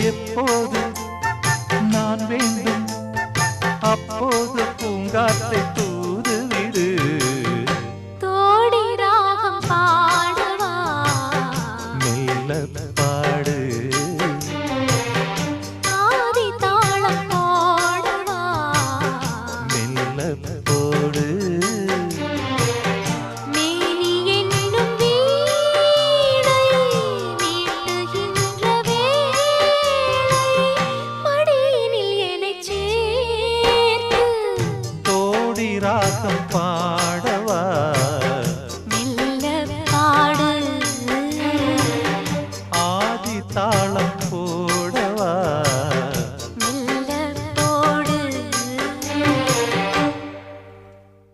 எப்போது நான் வேண்டும் அப்போது பூங்காற்றை தூது விடு. தோடி ராகம் பாடவா மெல்ல பாடு ஆதி தாளம் போடவா மெல்ல போடு. மேனி என்னும் வீணை மீட்டுகின்ற வேளை மடியினில் என்னைச் சேர்த்து தோடி ராகம் பாடு